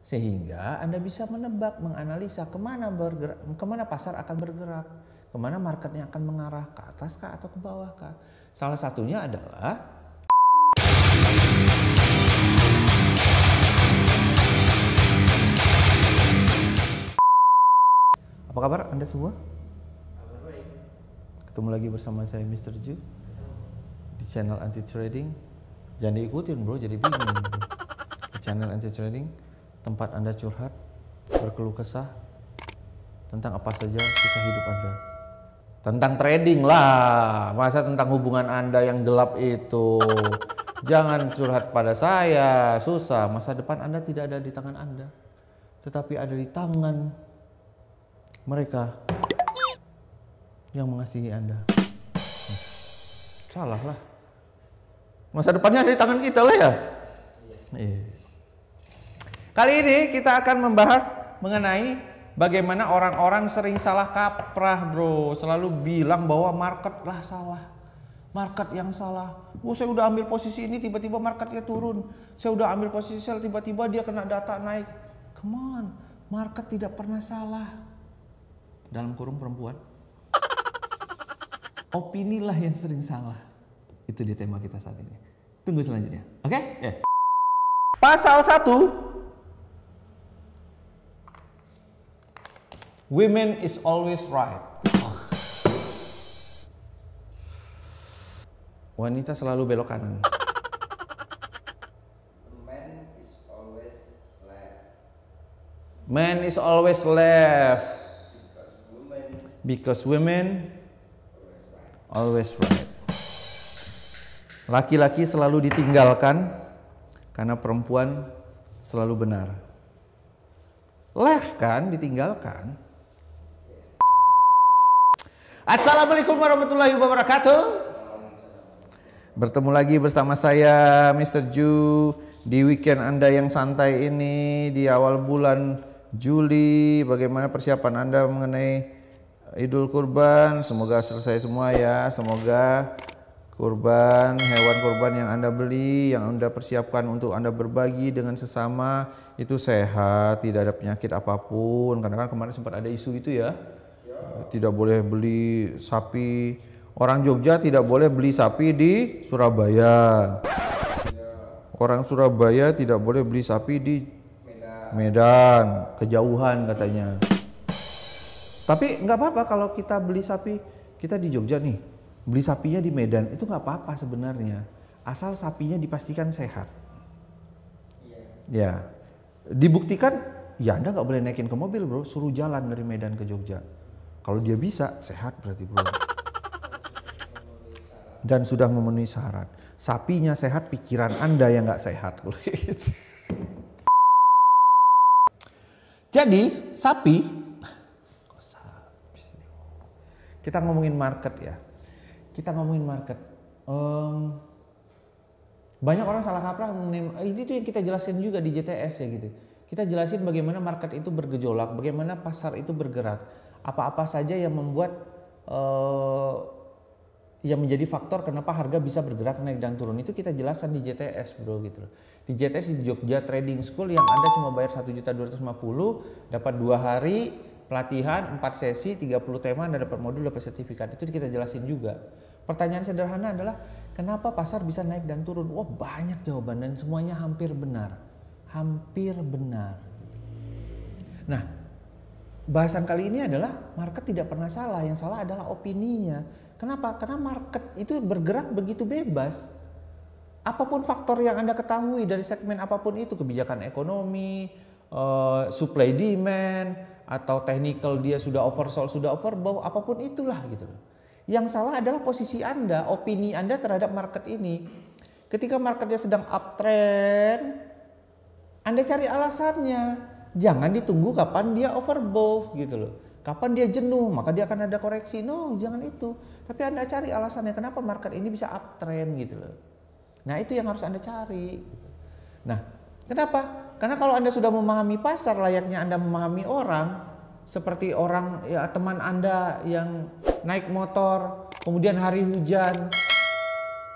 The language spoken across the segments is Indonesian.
Sehingga Anda bisa menebak, menganalisa kemana pasar akan bergerak, kemana marketnya akan mengarah, ke atas kah atau ke bawah kah. Salah satunya adalah apa kabar Anda semua? Ketemu lagi bersama saya Mr. Ju di channel Anti Trading. Jangan diikutin bro, jadi bingung. Di channel Anti Trading, tempat Anda curhat, berkeluh kesah tentang apa saja kisah hidup Anda. Tentang trading lah, masa tentang hubungan Anda yang gelap itu. Jangan curhat pada saya, susah. Masa depan Anda tidak ada di tangan Anda, tetapi ada di tangan mereka yang mengasihi Anda. Salah lah. Masa depannya ada di tangan kita lah ya. Kali ini kita akan membahas mengenai bagaimana orang-orang sering salah kaprah bro. Selalu bilang bahwa market lah salah. Market yang salah. Saya udah ambil posisi ini tiba-tiba marketnya turun. Saya udah ambil posisi sell tiba-tiba dia kena data naik. Come on, market tidak pernah salah. Dalam kurung perempuan. Opini lah yang sering salah. Itu dia tema kita saat ini. Tunggu selanjutnya. Oke? Okay? Pasal 1. Women is always right. Wanita selalu belok kanan. Man is always left. Man is always left. Because women always right. Laki-laki selalu ditinggalkan karena perempuan selalu benar. Left kan, ditinggalkan. Assalamualaikum warahmatullahi wabarakatuh. Bertemu lagi bersama saya Mr. Ju di weekend Anda yang santai ini di awal bulan Juli. Bagaimana persiapan Anda mengenai Idul Kurban? Semoga selesai semua ya. Semoga kurban, hewan kurban yang Anda beli, yang Anda persiapkan untuk Anda berbagi dengan sesama itu sehat, tidak ada penyakit apapun. Karena kan kemarin sempat ada isu itu ya. Tidak boleh beli sapi. Orang Jogja tidak boleh beli sapi di Surabaya. Orang Surabaya tidak boleh beli sapi di Medan, kejauhan katanya. Tapi nggak apa-apa kalau kita beli sapi, kita di Jogja nih, beli sapinya di Medan itu nggak apa-apa sebenarnya, asal sapinya dipastikan sehat. Ya, dibuktikan, ya Anda nggak boleh naikin ke mobil bro, suruh jalan dari Medan ke Jogja. Kalau dia bisa, sehat berarti bro. Dan sudah memenuhi syarat. Sapinya sehat, pikiran Anda yang nggak sehat. Jadi sapi, kita ngomongin market ya. Kita ngomongin market. Banyak orang salah kaprah mengenai itu yang kita jelaskan juga di JTS ya gitu. Kita jelasin bagaimana market itu bergejolak, bagaimana pasar itu bergerak, apa-apa saja yang membuat yang menjadi faktor kenapa harga bisa bergerak naik dan turun. Itu kita jelaskan di JTS bro gitu loh. Di JTS di Jogja Trading School yang Anda cuma bayar 1.250.000, dapat 2 hari pelatihan, 4 sesi, 30 tema, Anda dapat modul, dapat sertifikat. Itu kita jelasin juga. Pertanyaan sederhana adalah kenapa pasar bisa naik dan turun? Wah banyak jawaban dan semuanya hampir benar. Hampir benar. Nah, bahasan kali ini adalah market tidak pernah salah. Yang salah adalah opininya. Kenapa? Karena market itu bergerak begitu bebas. Apapun faktor yang Anda ketahui dari segmen apapun itu, kebijakan ekonomi, supply demand, atau technical dia sudah oversold, sudah overbought, apapun itulah gitu loh. Yang salah adalah posisi Anda, opini Anda terhadap market ini. Ketika marketnya sedang uptrend, Anda cari alasannya. Jangan ditunggu kapan dia overbought gitu loh. Kapan dia jenuh, maka dia akan ada koreksi. No, jangan itu. Tapi Anda cari alasannya kenapa market ini bisa uptrend gitu loh. Nah, itu yang harus Anda cari. Nah, kenapa? Karena kalau Anda sudah memahami pasar layaknya Anda memahami orang, seperti orang ya teman Anda yang naik motor, kemudian hari hujan.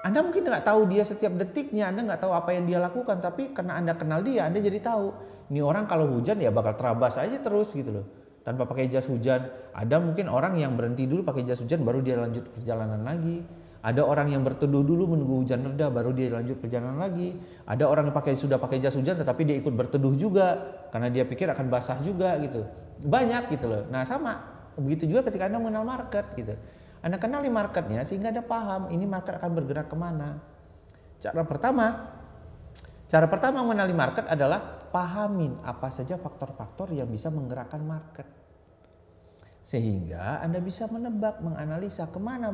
Anda mungkin nggak tahu dia setiap detiknya, Anda nggak tahu apa yang dia lakukan, tapi karena Anda kenal dia, Anda jadi tahu Ini orang kalau hujan ya bakal terabas aja terus gitu loh. Tanpa pakai jas hujan. Ada mungkin orang yang berhenti dulu pakai jas hujan baru dia lanjut perjalanan lagi. Ada orang yang berteduh dulu menunggu hujan reda baru dia lanjut perjalanan lagi. Ada orang yang sudah pakai jas hujan tetapi dia ikut berteduh juga karena dia pikir akan basah juga gitu. Banyak gitu loh. Nah sama, begitu juga ketika Anda mengenal market gitu. Anda kenali marketnya sehingga Anda paham ini market akan bergerak kemana. Cara pertama mengenali market adalah pahamin apa saja faktor-faktor yang bisa menggerakkan market. Sehingga Anda bisa menebak, menganalisa kemana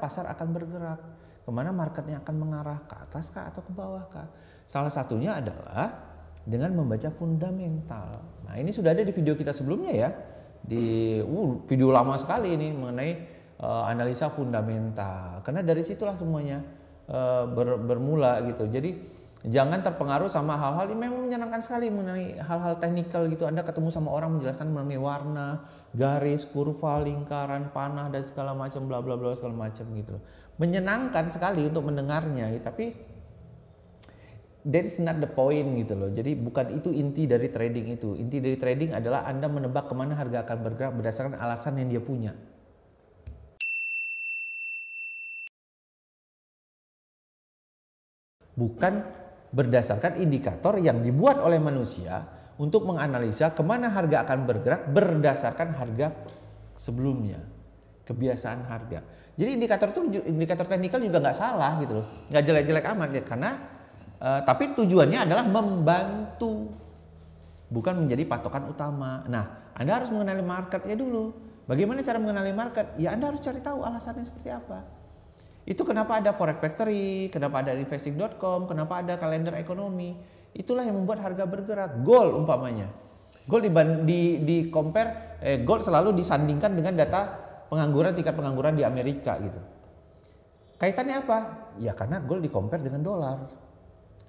pasar akan bergerak, kemana marketnya akan mengarah, ke atas kah atau ke bawah kah. Salah satunya adalah dengan membaca fundamental. Nah ini sudah ada di video kita sebelumnya ya, di video lama sekali ini mengenai analisa fundamental. Karena dari situlah semuanya bermula gitu. Jadi jangan terpengaruh sama hal-hal yang memang menyenangkan sekali mengenai hal-hal teknikal gitu. Anda ketemu sama orang menjelaskan mengenai warna, garis, kurva, lingkaran, panah dan segala macam bla bla bla segala macam gitu. Menyenangkan sekali untuk mendengarnya, tapi that is not the point gitu loh. Jadi bukan itu inti dari trading itu. Inti dari trading adalah Anda menebak kemana harga akan bergerak berdasarkan alasan yang dia punya. Bukan berdasarkan indikator yang dibuat oleh manusia untuk menganalisa kemana harga akan bergerak berdasarkan harga sebelumnya, kebiasaan harga. Jadi indikator teknikal juga nggak salah gitu loh, nggak jelek-jelek amat ya, karena tapi tujuannya adalah membantu, bukan menjadi patokan utama. Nah, Anda harus mengenali marketnya dulu. Bagaimana cara mengenali market? Ya Anda harus cari tahu alasannya seperti apa. Itu kenapa ada Forex Factory, kenapa ada investing.com, kenapa ada kalender ekonomi. Itulah yang membuat harga bergerak. Gold umpamanya. Gold gold selalu disandingkan dengan data pengangguran, tingkat pengangguran di Amerika gitu. Kaitannya apa? Ya karena gold di-compare dengan dolar.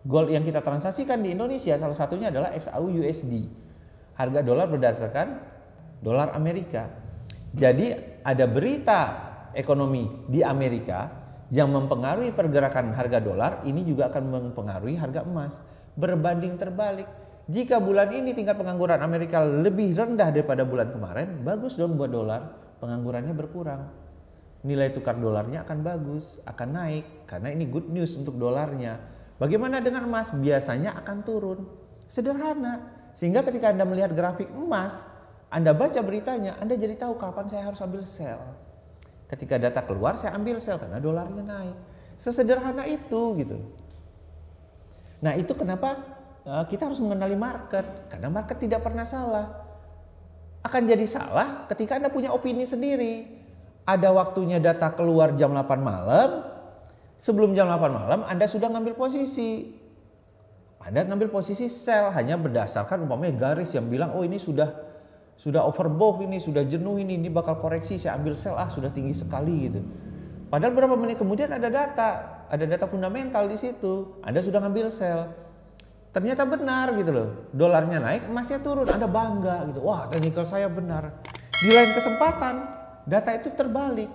Gold yang kita transaksikan di Indonesia salah satunya adalah XAU USD. Harga dolar berdasarkan dolar Amerika. Jadi ada berita ekonomi di Amerika yang mempengaruhi pergerakan harga dolar, ini juga akan mempengaruhi harga emas. Berbanding terbalik, jika bulan ini tingkat pengangguran Amerika lebih rendah daripada bulan kemarin, bagus dong buat dolar, penganggurannya berkurang. Nilai tukar dolarnya akan bagus, akan naik, karena ini good news untuk dolarnya. Bagaimana dengan emas? Biasanya akan turun. Sederhana, sehingga ketika Anda melihat grafik emas, Anda baca beritanya, Anda jadi tahu kapan saya harus ambil sell. Ketika data keluar saya ambil sell karena dolarnya naik. Sesederhana itu gitu. Nah itu kenapa kita harus mengenali market. Karena market tidak pernah salah. Akan jadi salah ketika Anda punya opini sendiri. Ada waktunya data keluar jam 8 malam. Sebelum jam 8 malam Anda sudah ngambil posisi. Anda ngambil posisi sell hanya berdasarkan umpamanya garis yang bilang oh ini sudah overbought, ini sudah jenuh, ini bakal koreksi, saya ambil sell, sudah tinggi sekali gitu. Padahal beberapa menit kemudian ada data fundamental di situ, Anda sudah ngambil sell. Ternyata benar gitu loh, dolarnya naik, emasnya turun, Anda bangga gitu, wah teknikal saya benar. Di lain kesempatan, data itu terbalik,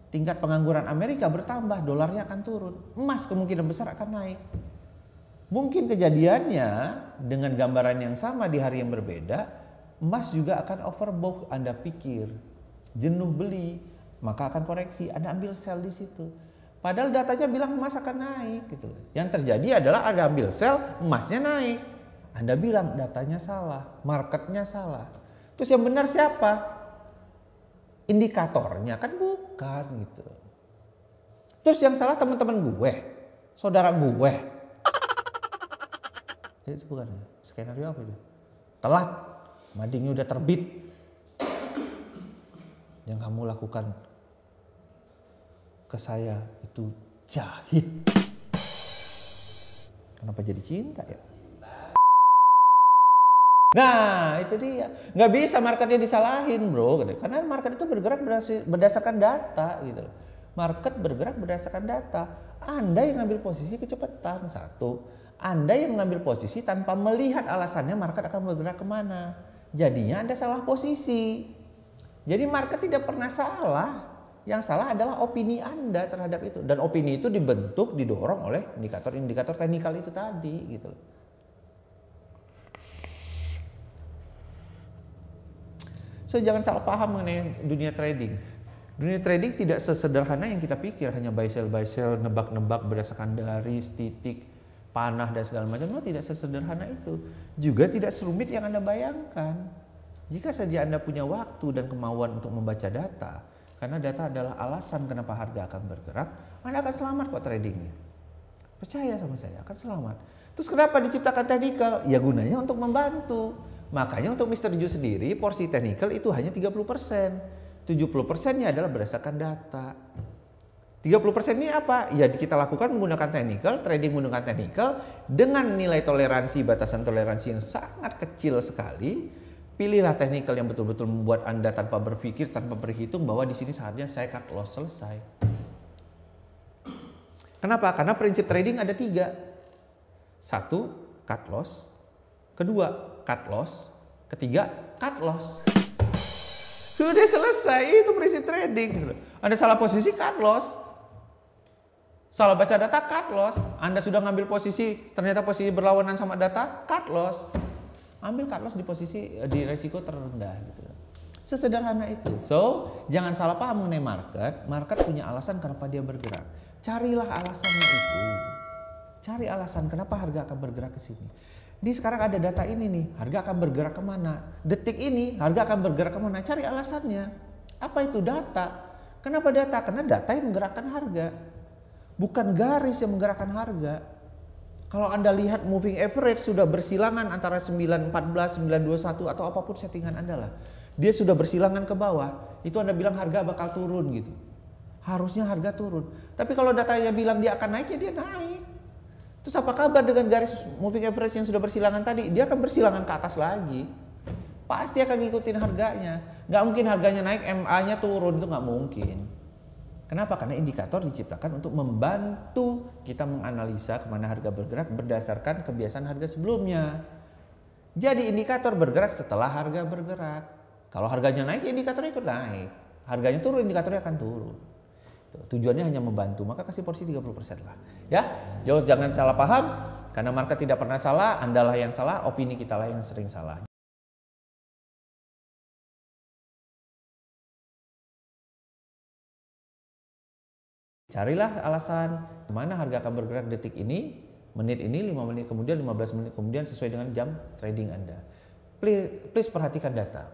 tingkat pengangguran Amerika bertambah, dolarnya akan turun, emas kemungkinan besar akan naik. Mungkin kejadiannya dengan gambaran yang sama di hari yang berbeda, emas juga akan overbought. Anda pikir jenuh beli, maka akan koreksi. Anda ambil sell di situ. Padahal datanya bilang emas akan naik gitu. Yang terjadi adalah Anda ambil sell, emasnya naik. Anda bilang datanya salah, marketnya salah. Terus yang benar siapa? Indikatornya kan bukan gitu. Terus yang salah teman-teman gue, saudara gue. Itu bukan skenario apa itu? Telat. Madingnya udah terbit. Yang kamu lakukan ke saya itu jahit. Kenapa jadi cinta ya? Nah itu dia. Nggak bisa marketnya disalahin bro. Karena market itu bergerak berdasarkan data gitu. Market bergerak berdasarkan data. Anda yang ngambil posisi kecepatan. Satu. Anda yang mengambil posisi tanpa melihat alasannya market akan bergerak kemana. Jadinya Anda salah posisi. Jadi market tidak pernah salah. Yang salah adalah opini Anda terhadap itu. Dan opini itu didorong oleh indikator-indikator teknikal itu tadi gitu. So jangan salah paham mengenai dunia trading. Dunia trading tidak sesederhana yang kita pikir, hanya buy sell, nebak-nebak berdasarkan garis, titik, panah dan segala macam. No, tidak sesederhana itu. Juga tidak serumit yang Anda bayangkan. Jika saja Anda punya waktu dan kemauan untuk membaca data, karena data adalah alasan kenapa harga akan bergerak, Anda akan selamat kok tradingnya. Percaya sama saya, akan selamat. Terus kenapa diciptakan technical? Ya gunanya untuk membantu. Makanya untuk Mr. Ju sendiri porsi technical itu hanya 30%. 70%-nya adalah berdasarkan data. 30% ini apa? Ya kita lakukan menggunakan technical, trading menggunakan technical dengan nilai toleransi, batasan toleransi yang sangat kecil sekali. Pilihlah technical yang betul-betul membuat Anda tanpa berpikir, tanpa berhitung bahwa di sini saatnya saya cut loss, selesai. Kenapa? Karena prinsip trading ada 3. 1, cut loss. 2, cut loss. 3, cut loss. Sudah selesai, itu prinsip trading. Anda salah posisi, cut loss. Salah baca data, cut loss. Anda sudah ngambil posisi, ternyata posisi berlawanan sama data, cut loss. Ambil cut loss di posisi, di resiko terendah. Gitu. Sesederhana itu. So, jangan salah paham mengenai market. Market punya alasan kenapa dia bergerak. Carilah alasannya itu. Cari alasan kenapa harga akan bergerak ke sini. Ini sekarang ada data ini nih, harga akan bergerak kemana? Detik ini harga akan bergerak kemana? Cari alasannya. Apa itu data? Kenapa data? Karena data yang menggerakkan harga. Bukan garis yang menggerakkan harga. Kalau Anda lihat moving average sudah bersilangan antara 914, 921 atau apapun settingan Anda lah. Dia sudah bersilangan ke bawah. Itu Anda bilang harga bakal turun gitu. Harusnya harga turun. Tapi kalau datanya bilang dia akan naik, ya dia naik. Terus apa kabar dengan garis moving average yang sudah bersilangan tadi? Dia akan bersilangan ke atas lagi. Pasti akan ngikutin harganya. Nggak mungkin harganya naik, MA-nya turun, itu nggak mungkin. Kenapa? Karena indikator diciptakan untuk membantu kita menganalisa kemana harga bergerak berdasarkan kebiasaan harga sebelumnya. Jadi indikator bergerak setelah harga bergerak. Kalau harganya naik, indikatornya ikut naik. Harganya turun, indikatornya akan turun. Tujuannya hanya membantu, maka kasih porsi 30% lah. Ya, jangan salah paham, karena market tidak pernah salah, Andalah yang salah, opini kita lah yang sering salah. Carilah alasan kemana harga akan bergerak detik ini, menit ini, 5 menit kemudian, 15 menit kemudian sesuai dengan jam trading Anda. Please perhatikan data,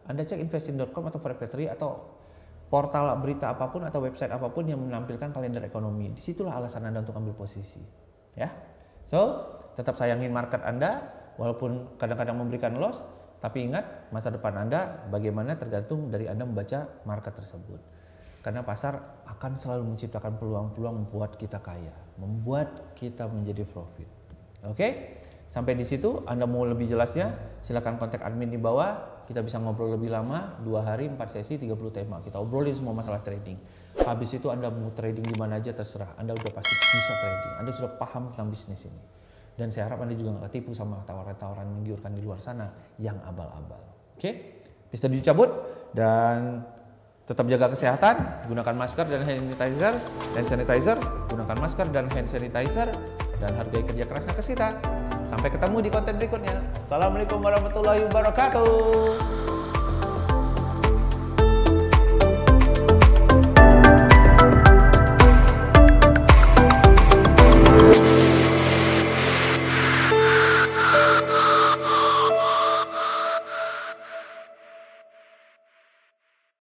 Anda cek investing.com atau Forex Factory atau portal berita apapun atau website apapun yang menampilkan kalender ekonomi. Disitulah alasan Anda untuk ambil posisi. Ya, so tetap sayangin market Anda, walaupun kadang-kadang memberikan loss, tapi ingat masa depan Anda bagaimana tergantung dari Anda membaca market tersebut. Karena pasar akan selalu menciptakan peluang-peluang membuat kita kaya, membuat kita menjadi profit. Oke? Sampai di situ, Anda mau lebih jelasnya, silakan kontak admin di bawah. Kita bisa ngobrol lebih lama, 2 hari, 4 sesi, 30 tema. Kita obrolin semua masalah trading. Habis itu Anda mau trading di mana aja terserah. Anda udah pasti bisa trading. Anda sudah paham tentang bisnis ini. Dan saya harap Anda juga nggak ketipu sama tawaran-tawaran menggiurkan di luar sana yang abal-abal. Oke? Mr. Ju cabut dan tetap jaga kesehatan, gunakan masker dan hand sanitizer, gunakan masker dan hand sanitizer, dan hargai kerja keras nakes kita. Sampai ketemu di konten berikutnya. Assalamualaikum warahmatullahi wabarakatuh.